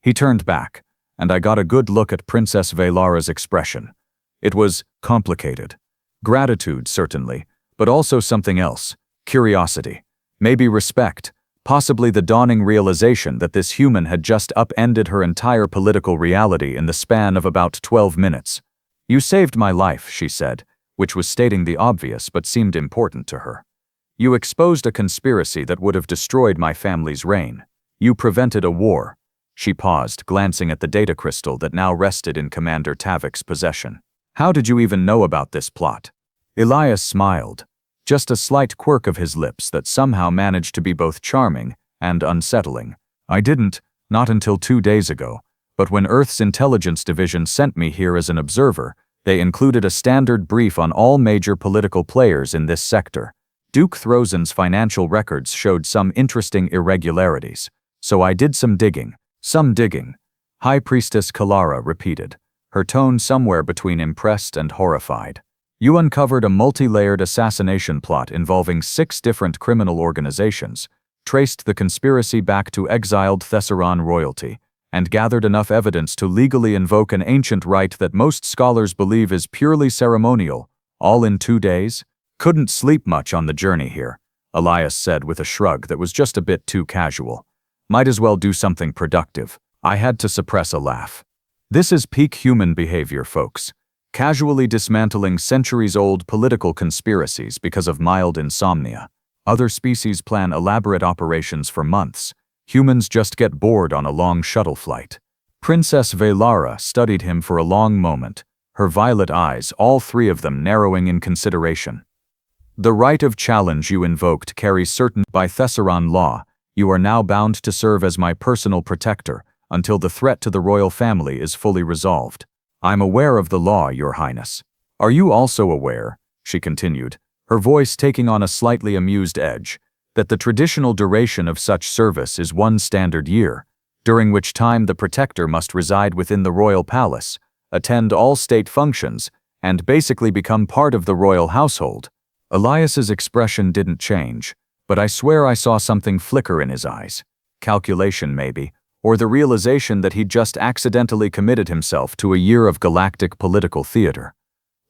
He turned back, and I got a good look at Princess Veylara's expression. It was complicated. Gratitude, certainly, but also something else. Curiosity. Maybe respect. Possibly the dawning realization that this human had just upended her entire political reality in the span of about 12 minutes. "You saved my life," she said, which was stating the obvious but seemed important to her. "You exposed a conspiracy that would have destroyed my family's reign. You prevented a war." She paused, glancing at the data crystal that now rested in Commander Tavik's possession. "How did you even know about this plot?" Elias smiled. Just a slight quirk of his lips that somehow managed to be both charming and unsettling. "I didn't, not until 2 days ago, but when Earth's intelligence division sent me here as an observer, they included a standard brief on all major political players in this sector. Duke Throzen's financial records showed some interesting irregularities, so I did some digging. Some digging," High Priestess Kalara repeated, her tone somewhere between impressed and horrified. "You uncovered a multi-layered assassination plot involving 6 different criminal organizations, traced the conspiracy back to exiled Thessaran royalty, and gathered enough evidence to legally invoke an ancient rite that most scholars believe is purely ceremonial, all in 2 days? Couldn't sleep much on the journey here," Elias said with a shrug that was just a bit too casual. "Might as well do something productive." I had to suppress a laugh. This is peak human behavior, folks. Casually dismantling centuries-old political conspiracies because of mild insomnia. Other species plan elaborate operations for months. Humans just get bored on a long shuttle flight. Princess Veylara studied him for a long moment, her violet eyes, all 3 of them narrowing in consideration. "The right of challenge you invoked carries certain by Thessaran law. You are now bound to serve as my personal protector until the threat to the royal family is fully resolved. I'm aware of the law, Your Highness. Are you also aware," she continued, her voice taking on a slightly amused edge, "that the traditional duration of such service is 1 standard year, during which time the protector must reside within the royal palace, attend all state functions, and basically become part of the royal household?" Elias's expression didn't change, but I swear I saw something flicker in his eyes. Calculation, maybe, or the realization that he'd just accidentally committed himself to a year of galactic political theater.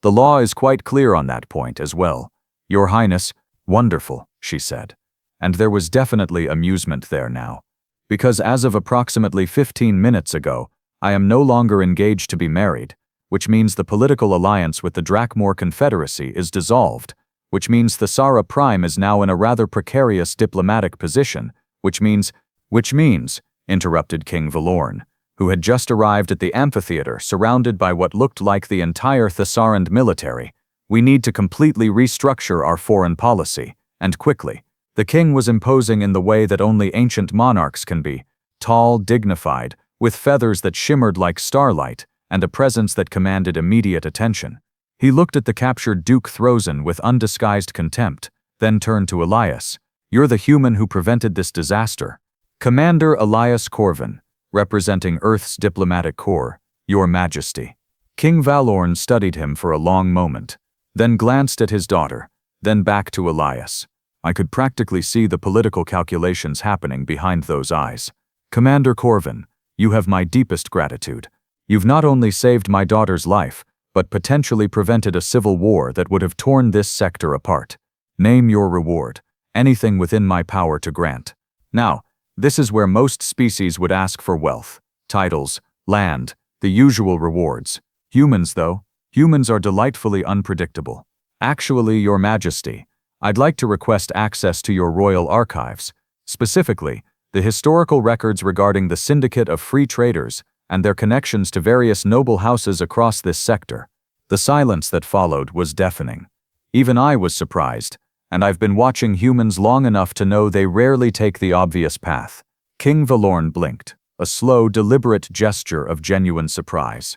"The law is quite clear on that point as well, Your Highness." "Wonderful," she said. And there was definitely amusement there now. "Because as of approximately 15 minutes ago, I am no longer engaged to be married, which means the political alliance with the Drakmor Confederacy is dissolved, which means Thessara Prime is now in a rather precarious diplomatic position, which means, interrupted King Valorn, who had just arrived at the amphitheater surrounded by what looked like the entire Thessaran military. "We need to completely restructure our foreign policy, and quickly." The king was imposing in the way that only ancient monarchs can be, tall, dignified, with feathers that shimmered like starlight, and a presence that commanded immediate attention. He looked at the captured Duke Throzen with undisguised contempt, then turned to Elias. "You're the human who prevented this disaster." "Commander Elias Korven, representing Earth's diplomatic corps, Your Majesty." King Valorn studied him for a long moment, then glanced at his daughter, then back to Elias. I could practically see the political calculations happening behind those eyes. "Commander Korven, you have my deepest gratitude. You've not only saved my daughter's life, but potentially prevented a civil war that would have torn this sector apart. Name your reward, anything within my power to grant." Now, this is where most species would ask for wealth, titles, land, the usual rewards. Humans, though, humans are delightfully unpredictable. "Actually, Your Majesty, I'd like to request access to your royal archives, specifically, the historical records regarding the Syndicate of Free Traders and their connections to various noble houses across this sector." The silence that followed was deafening. Even I was surprised, and I've been watching humans long enough to know they rarely take the obvious path. King Valorn blinked, a slow, deliberate gesture of genuine surprise.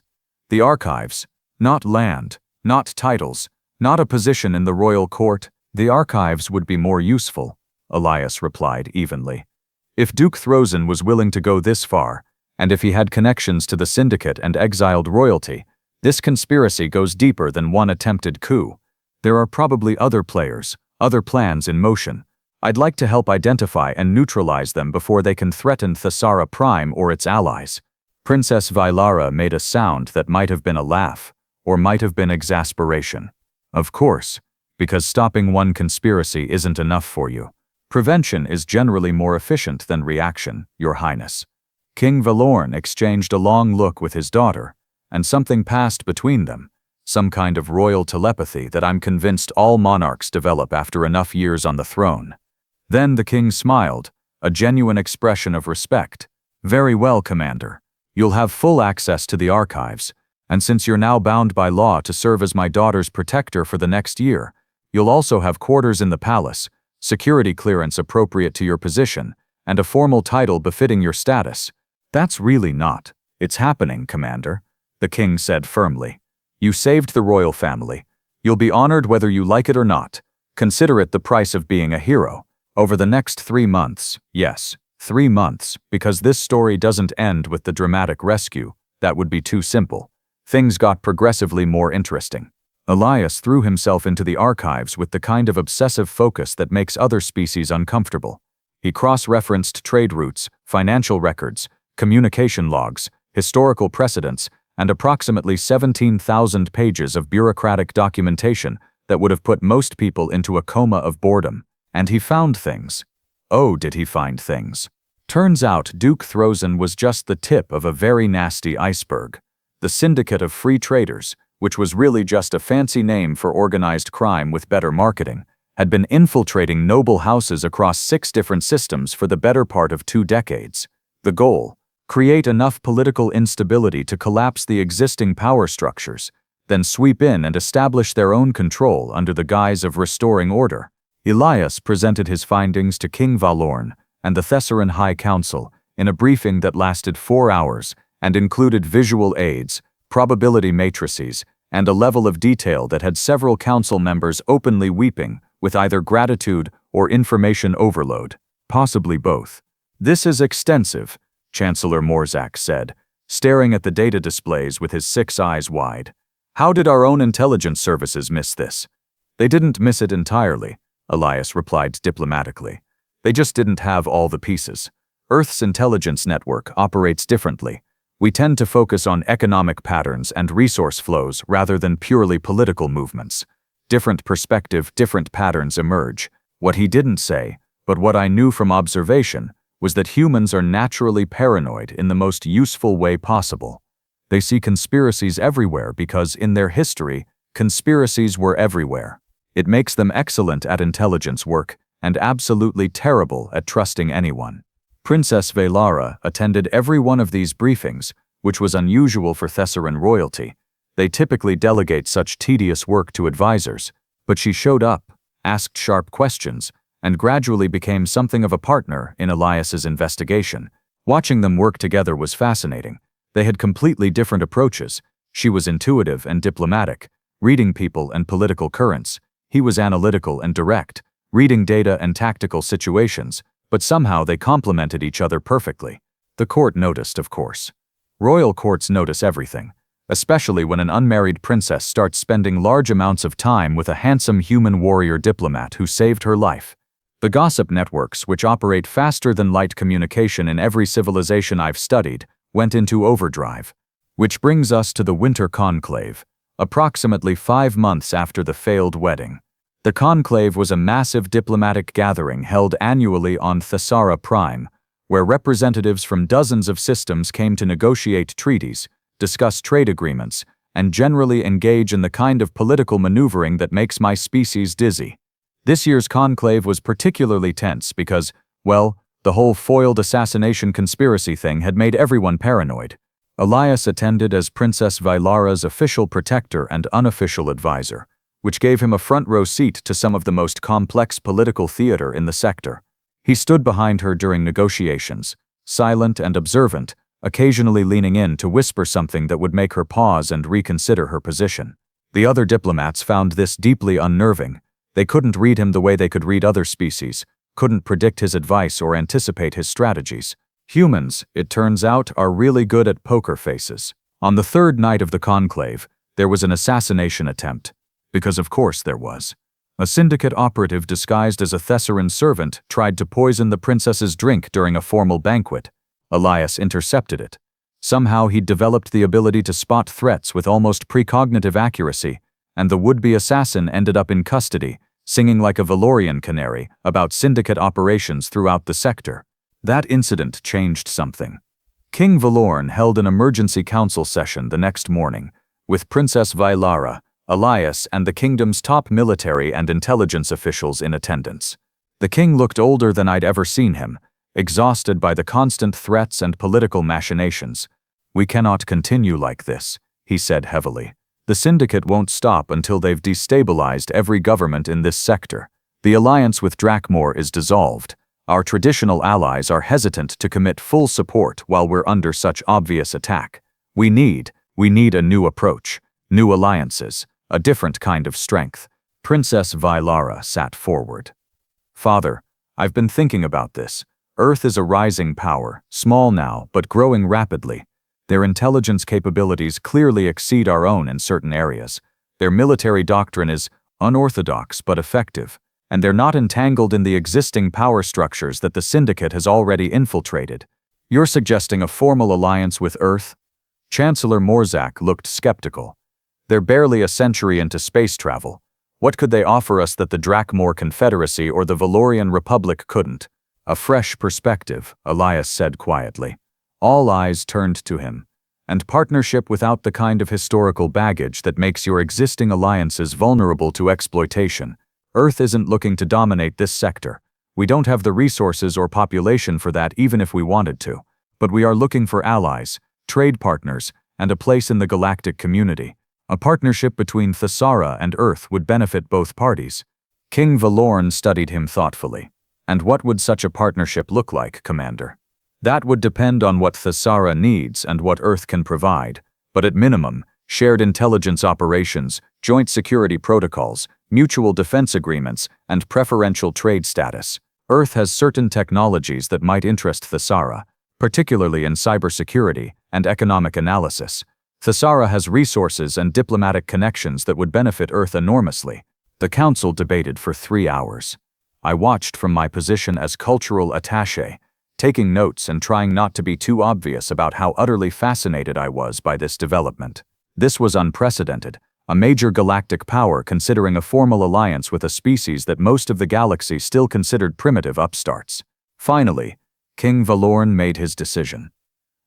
"The archives, not land, not titles, not a position in the royal court. The archives would be more useful," Elias replied evenly. "If Duke Throzen was willing to go this far, and if he had connections to the Syndicate and exiled royalty, this conspiracy goes deeper than one attempted coup. There are probably other players, other plans in motion. I'd like to help identify and neutralize them before they can threaten Thessara Prime or its allies." Princess Veylara made a sound that might have been a laugh, or might have been exasperation. Of course, because stopping one conspiracy isn't enough for you. Prevention is generally more efficient than reaction, Your Highness. King Valorn exchanged a long look with his daughter, and something passed between them, some kind of royal telepathy that I'm convinced all monarchs develop after enough years on the throne. Then the king smiled, a genuine expression of respect. Very well, Commander. You'll have full access to the archives, and since you're now bound by law to serve as my daughter's protector for the next year, you'll also have quarters in the palace, security clearance appropriate to your position, and a formal title befitting your status. That's really not. It's happening, Commander, the king said firmly. You saved the royal family. You'll be honored whether you like it or not. Consider it the price of being a hero. Over the next 3 months, yes, 3 months, because this story doesn't end with the dramatic rescue. That would be too simple. Things got progressively more interesting. Elias threw himself into the archives with the kind of obsessive focus that makes other species uncomfortable. He cross-referenced trade routes, financial records, communication logs, historical precedents, and approximately 17,000 pages of bureaucratic documentation that would have put most people into a coma of boredom. And he found things. Oh, did he find things? Turns out Duke Throzen was just the tip of a very nasty iceberg. The Syndicate of Free Traders, which was really just a fancy name for organized crime with better marketing, had been infiltrating noble houses across 6 different systems for the better part of 2 decades. The goal? Create enough political instability to collapse the existing power structures, then sweep in and establish their own control under the guise of restoring order. Elias presented his findings to King Valorn and the Thessaran High Council in a briefing that lasted 4 hours and included visual aids, probability matrices, and a level of detail that had several council members openly weeping with either gratitude or information overload, possibly both. This is extensive, Chancellor Morzak said, staring at the data displays with his 6 eyes wide. How did our own intelligence services miss this? They didn't miss it entirely, Elias replied diplomatically. They just didn't have all the pieces. Earth's intelligence network operates differently. We tend to focus on economic patterns and resource flows rather than purely political movements. Different perspective, different patterns emerge. What he didn't say, but what I knew from observation, was that humans are naturally paranoid in the most useful way possible. They see conspiracies everywhere because, in their history, conspiracies were everywhere. It makes them excellent at intelligence work and absolutely terrible at trusting anyone. Princess Veylara attended every one of these briefings, which was unusual for Thessaran royalty. They typically delegate such tedious work to advisors, but she showed up, asked sharp questions, and gradually became something of a partner in Elias's investigation. Watching them work together was fascinating. They had completely different approaches. She was intuitive and diplomatic, reading people and political currents. He was analytical and direct, reading data and tactical situations, but somehow they complemented each other perfectly. The court noticed, of course. Royal courts notice everything, especially when an unmarried princess starts spending large amounts of time with a handsome human warrior diplomat who saved her life. The gossip networks, which operate faster than light communication in every civilization I've studied, went into overdrive. Which brings us to the Winter Conclave, approximately 5 months after the failed wedding. The conclave was a massive diplomatic gathering held annually on Thessara Prime, where representatives from dozens of systems came to negotiate treaties, discuss trade agreements, and generally engage in the kind of political maneuvering that makes my species dizzy. This year's conclave was particularly tense because, well, the whole foiled assassination conspiracy thing had made everyone paranoid. Elias attended as Princess Veylara's official protector and unofficial advisor, which gave him a front-row seat to some of the most complex political theater in the sector. He stood behind her during negotiations, silent and observant, occasionally leaning in to whisper something that would make her pause and reconsider her position. The other diplomats found this deeply unnerving. They couldn't read him the way they could read other species, couldn't predict his advice or anticipate his strategies. Humans, it turns out, are really good at poker faces. On the 3rd night of the conclave, there was an assassination attempt. Because of course there was. A syndicate operative disguised as a Thessaran servant tried to poison the princess's drink during a formal banquet. Elias intercepted it. Somehow he'd developed the ability to spot threats with almost precognitive accuracy, and the would-be assassin ended up in custody, singing like a Valorian canary about syndicate operations throughout the sector. That incident changed something. King Valorn held an emergency council session the next morning, with Princess Veylara, Elias, and the kingdom's top military and intelligence officials in attendance. The king looked older than I'd ever seen him, exhausted by the constant threats and political machinations. "We cannot continue like this," he said heavily. "The syndicate won't stop until they've destabilized every government in this sector. The alliance with Drakmor is dissolved. Our traditional allies are hesitant to commit full support while we're under such obvious attack. We need a new approach, new alliances, a different kind of strength." Princess Veylara sat forward. "Father, I've been thinking about this. Earth is a rising power, small now, but growing rapidly. Their intelligence capabilities clearly exceed our own in certain areas. Their military doctrine is unorthodox but effective, and they're not entangled in the existing power structures that the Syndicate has already infiltrated. You're suggesting a formal alliance with Earth?" Chancellor Morzak looked skeptical. "They're barely a century into space travel. What could they offer us that the Drakmor Confederacy or the Valorian Republic couldn't?" "A fresh perspective," Elias said quietly. All eyes turned to him. "And partnership without the kind of historical baggage that makes your existing alliances vulnerable to exploitation. Earth isn't looking to dominate this sector. We don't have the resources or population for that even if we wanted to. But we are looking for allies, trade partners, and a place in the galactic community. A partnership between Thessara and Earth would benefit both parties." King Valorn studied him thoughtfully. "And what would such a partnership look like, Commander?" "That would depend on what Thessara needs and what Earth can provide, but at minimum, shared intelligence operations, joint security protocols, mutual defense agreements, and preferential trade status. Earth has certain technologies that might interest Thessara, particularly in cybersecurity and economic analysis. Thessara has resources and diplomatic connections that would benefit Earth enormously." The council debated for 3 hours. I watched from my position as cultural attaché, taking notes and trying not to be too obvious about how utterly fascinated I was by this development. This was unprecedented, a major galactic power considering a formal alliance with a species that most of the galaxy still considered primitive upstarts. Finally, King Valorn made his decision.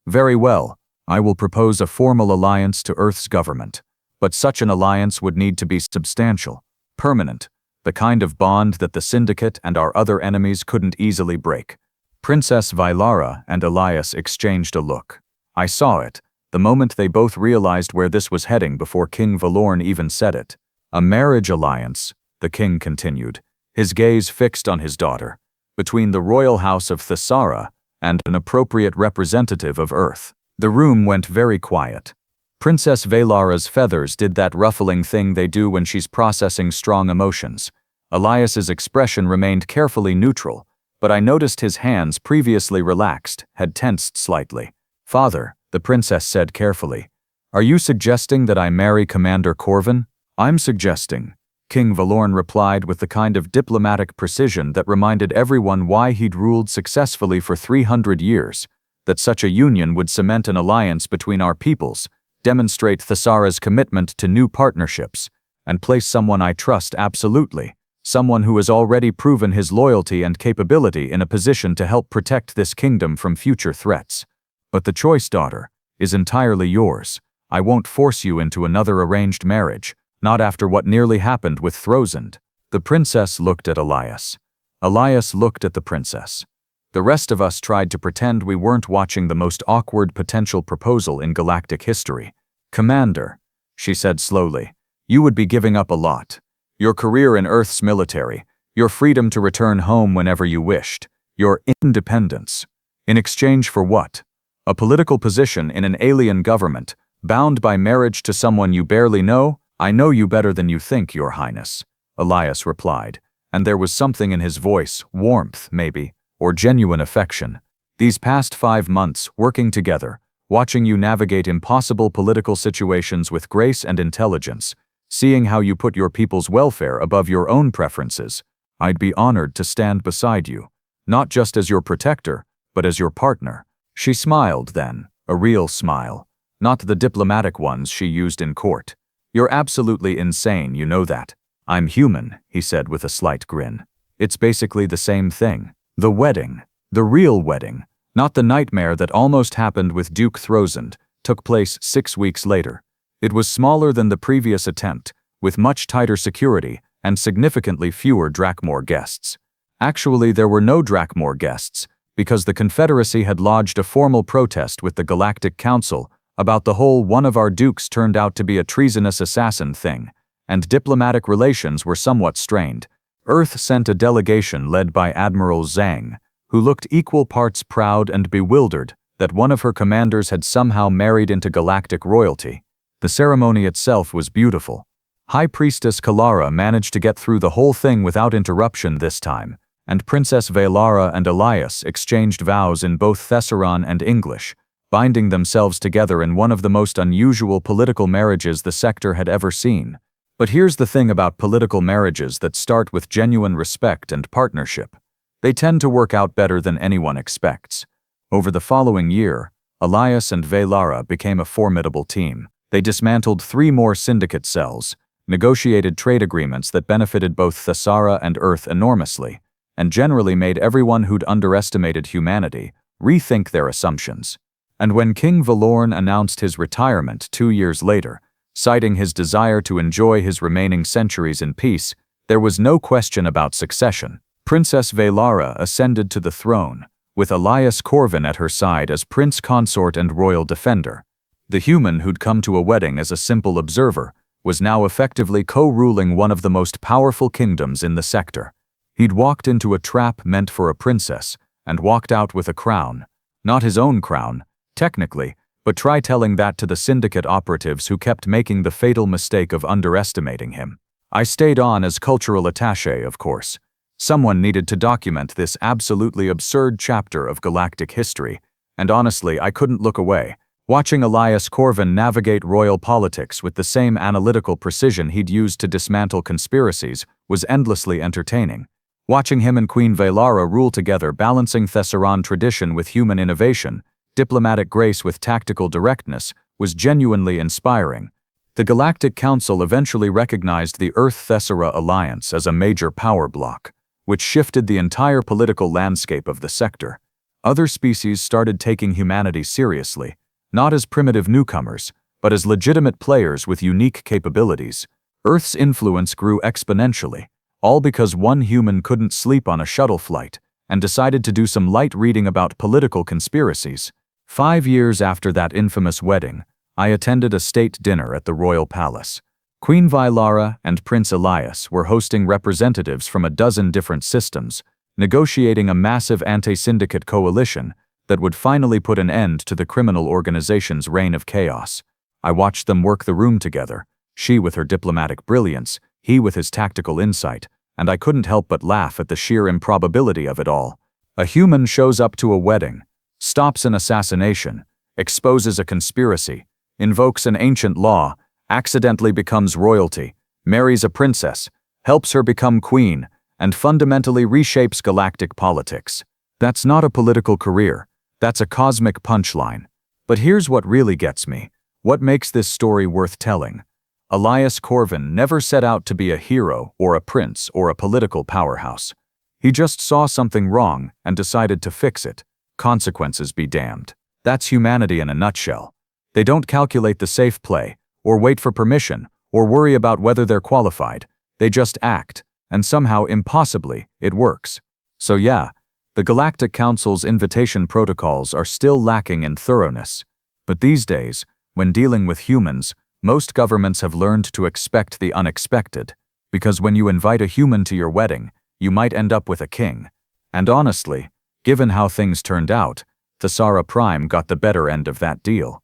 "Very well, I will propose a formal alliance to Earth's government, but such an alliance would need to be substantial, permanent, the kind of bond that the Syndicate and our other enemies couldn't easily break." Princess Veylara and Elias exchanged a look. I saw it, the moment they both realized where this was heading before King Valorn even said it. "A marriage alliance," the king continued, his gaze fixed on his daughter, "between the royal house of Thessara and an appropriate representative of Earth." The room went very quiet. Princess Veylara's feathers did that ruffling thing they do when she's processing strong emotions. Elias's expression remained carefully neutral, but I noticed his hands, previously relaxed, had tensed slightly. "Father," the princess said carefully, "are you suggesting that I marry Commander Korven?" "I'm suggesting," King Valorn replied with the kind of diplomatic precision that reminded everyone why he'd ruled successfully for 300 years, "that such a union would cement an alliance between our peoples, demonstrate Thessara's commitment to new partnerships, and place someone I trust absolutely, someone who has already proven his loyalty and capability in a position to help protect this kingdom from future threats. But the choice, daughter, is entirely yours. I won't force you into another arranged marriage, not after what nearly happened with Throzend." The princess looked at Elias. Elias looked at the princess. The rest of us tried to pretend we weren't watching the most awkward potential proposal in galactic history. "Commander," she said slowly, "you would be giving up a lot. Your career in Earth's military, your freedom to return home whenever you wished, your independence. In exchange for what? A political position in an alien government, bound by marriage to someone you barely know? I know you better than you think, Your Highness," Elias replied, and there was something in his voice, warmth maybe, or genuine affection. "These past 5 months, working together, watching you navigate impossible political situations with grace and intelligence, seeing how you put your people's welfare above your own preferences, I'd be honored to stand beside you, not just as your protector, but as your partner." She smiled then, a real smile, not the diplomatic ones she used in court. "You're absolutely insane, you know that." "I'm human," he said with a slight grin. "It's basically the same thing. The wedding, the real wedding, not the nightmare that almost happened with Duke Throsend, took place 6 weeks later. It was smaller than the previous attempt, with much tighter security and significantly fewer Drakmor guests. Actually, there were no Drakmor guests, because the Confederacy had lodged a formal protest with the Galactic Council about the whole "one of our dukes turned out to be a treasonous assassin" thing, and diplomatic relations were somewhat strained. Earth sent a delegation led by Admiral Zhang, who looked equal parts proud and bewildered that one of her commanders had somehow married into galactic royalty. The ceremony itself was beautiful. High Priestess Kalara managed to get through the whole thing without interruption this time, and Princess Veylara and Elias exchanged vows in both Thessaran and English, binding themselves together in one of the most unusual political marriages the sector had ever seen. But here's the thing about political marriages that start with genuine respect and partnership. They tend to work out better than anyone expects. Over the following year, Elias and Veylara became a formidable team. They dismantled 3 more syndicate cells, negotiated trade agreements that benefited both Thessara and Earth enormously, and generally made everyone who'd underestimated humanity rethink their assumptions. And when King Valorn announced his retirement 2 years later, citing his desire to enjoy his remaining centuries in peace, there was no question about succession. Princess Veylara ascended to the throne, with Elias Korven at her side as prince consort and royal defender. The human who'd come to a wedding as a simple observer was now effectively co-ruling one of the most powerful kingdoms in the sector. He'd walked into a trap meant for a princess, and walked out with a crown. Not his own crown, technically, but try telling that to the syndicate operatives who kept making the fatal mistake of underestimating him. I stayed on as cultural attaché, of course. Someone needed to document this absolutely absurd chapter of galactic history, and honestly, I couldn't look away. Watching Elias Korven navigate royal politics with the same analytical precision he'd used to dismantle conspiracies was endlessly entertaining. Watching him and Queen Veylara rule together, balancing Thessaran tradition with human innovation, diplomatic grace with tactical directness, was genuinely inspiring. The Galactic Council eventually recognized the Earth-Thessara alliance as a major power bloc, which shifted the entire political landscape of the sector. Other species started taking humanity seriously, not as primitive newcomers, but as legitimate players with unique capabilities. Earth's influence grew exponentially, all because one human couldn't sleep on a shuttle flight and decided to do some light reading about political conspiracies. 5 years after that infamous wedding, I attended a state dinner at the royal palace. Queen Veylara and Prince Elias were hosting representatives from a dozen different systems, negotiating a massive anti-syndicate coalition that would finally put an end to the criminal organization's reign of chaos. I watched them work the room together, she with her diplomatic brilliance, he with his tactical insight, and I couldn't help but laugh at the sheer improbability of it all. A human shows up to a wedding, stops an assassination, exposes a conspiracy, invokes an ancient law, accidentally becomes royalty, marries a princess, helps her become queen, and fundamentally reshapes galactic politics. That's not a political career. That's a cosmic punchline. But here's what really gets me. What makes this story worth telling? Elias Korven never set out to be a hero or a prince or a political powerhouse. He just saw something wrong and decided to fix it. Consequences be damned. That's humanity in a nutshell. They don't calculate the safe play, or wait for permission, or worry about whether they're qualified. They just act, and somehow, impossibly, it works. So yeah, the Galactic Council's invitation protocols are still lacking in thoroughness. But these days, when dealing with humans, most governments have learned to expect the unexpected, because when you invite a human to your wedding, you might end up with a king. And honestly, given how things turned out, Thessara Prime got the better end of that deal.